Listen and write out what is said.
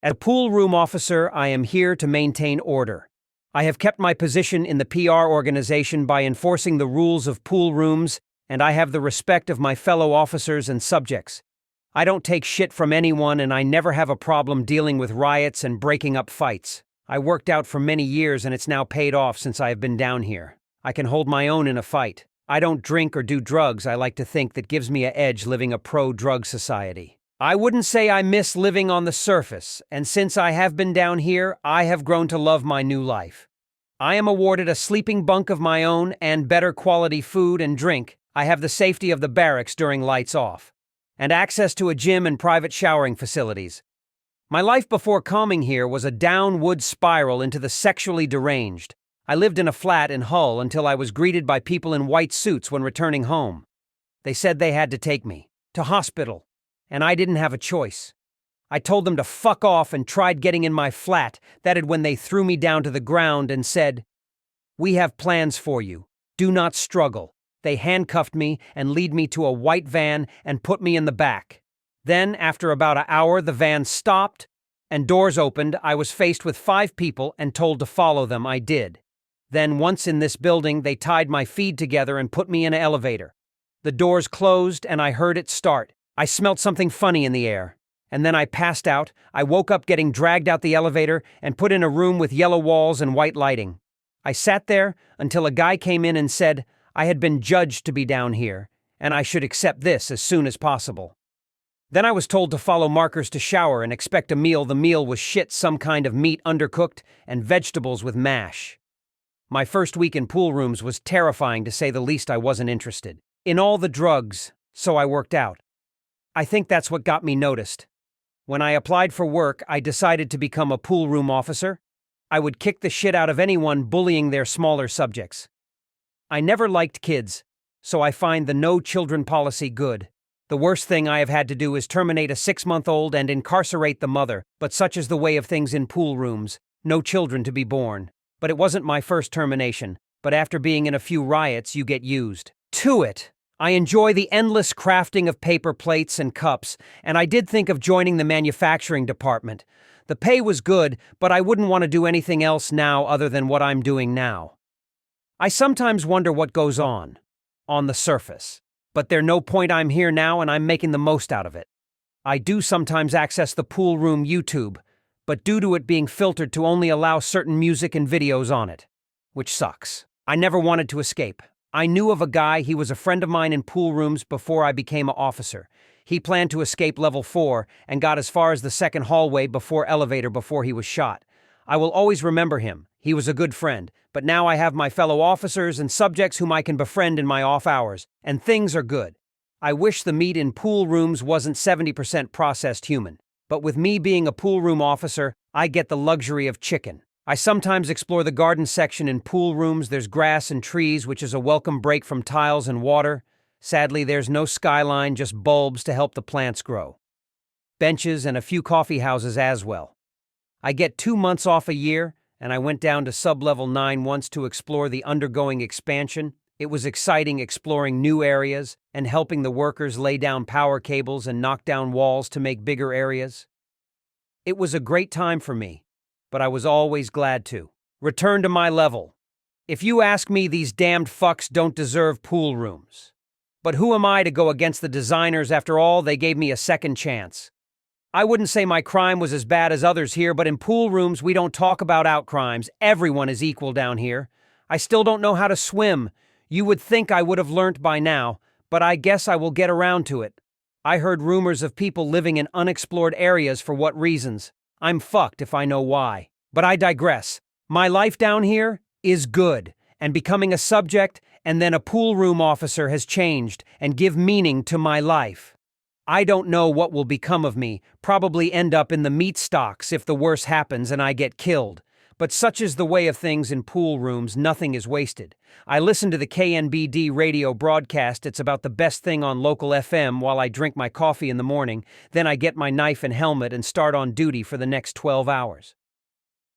As a pool room officer, I am here to maintain order. I have kept my position in the PR organization by enforcing the rules of pool rooms, and I have the respect of my fellow officers and subjects. I don't take shit from anyone, and I never have a problem dealing with riots and breaking up fights. I worked out for many years, and it's now paid off since I have been down here. I can hold my own in a fight. I don't drink or do drugs. I like to think that gives me an edge living a pro-drug society. I wouldn't say I miss living on the surface, and since I have been down here, I have grown to love my new life. I am awarded a sleeping bunk of my own and better quality food and drink. I have the safety of the barracks during lights off, and access to a gym and private showering facilities. My life before coming here was a downward spiral into the sexually deranged. I lived in a flat in Hull until I was greeted by people in white suits when returning home. They said they had to take me to hospital, and I didn't have a choice. I told them to fuck off and tried getting in my flat. That is when they threw me down to the ground and said, "We have plans for you. Do not struggle." They handcuffed me and lead me to a white van and put me in the back. Then, after about an hour, the van stopped and doors opened. I was faced with 5 people and told to follow them. I did. Then, once in this building, they tied my feet together and put me in an elevator. The doors closed and I heard it start. I smelt something funny in the air. And then I passed out. I woke up getting dragged out the elevator and put in a room with yellow walls and white lighting. I sat there until a guy came in and said I had been judged to be down here, and I should accept this as soon as possible. Then I was told to follow markers to shower and expect a meal. The meal was shit, some kind of meat undercooked and vegetables with mash. My first week in pool rooms was terrifying, to say the least. I wasn't interested in all the drugs, so I worked out. I think that's what got me noticed. When I applied for work, I decided to become a pool room officer. I would kick the shit out of anyone bullying their smaller subjects. I never liked kids, so I find the no children policy good. The worst thing I have had to do is terminate a 6-month-old and incarcerate the mother, but such is the way of things in pool rooms, no children to be born. But it wasn't my first termination, but after being in a few riots, you get used to it. I enjoy the endless crafting of paper plates and cups, and I did think of joining the manufacturing department. The pay was good, but I wouldn't want to do anything else now other than what I'm doing now. I sometimes wonder what goes on the surface, but there's no point. I'm here now and I'm making the most out of it. I do sometimes access the pool room YouTube, but due to it being filtered to only allow certain music and videos on it, which sucks. I never wanted to escape. I knew of a guy, he was a friend of mine in pool rooms before I became an officer. He planned to escape level 4 and got as far as the second hallway before elevator before he was shot. I will always remember him. He was a good friend, but now I have my fellow officers and subjects whom I can befriend in my off hours, and things are good. I wish the meat in pool rooms wasn't 70% processed human, but with me being a pool room officer, I get the luxury of chicken. I sometimes explore the garden section in pool rooms. There's grass and trees, which is a welcome break from tiles and water. Sadly, there's no skyline, just bulbs to help the plants grow. Benches and a few coffee houses as well. I get 2 months off a year, and I went down to sub-level 9 once to explore the undergoing expansion. It was exciting exploring new areas and helping the workers lay down power cables and knock down walls to make bigger areas. It was a great time for me, but I was always glad to return to my level. If you ask me, these damned fucks don't deserve pool rooms. But who am I to go against the designers? After all, they gave me a second chance. I wouldn't say my crime was as bad as others here, but in pool rooms we don't talk about out crimes. Everyone is equal down here. I still don't know how to swim. You would think I would have learnt by now, but I guess I will get around to it. I heard rumors of people living in unexplored areas. For what reasons? I'm fucked if I know why. But I digress. My life down here is good, and becoming a subject and then a pool room officer has changed and give meaning to my life. I don't know what will become of me, probably end up in the meat stocks if the worst happens and I get killed. But such is the way of things in pool rooms, nothing is wasted. I listen to the KNBD radio broadcast. It's about the best thing on local FM while I drink my coffee in the morning. Then I get my knife and helmet and start on duty for the next 12 hours.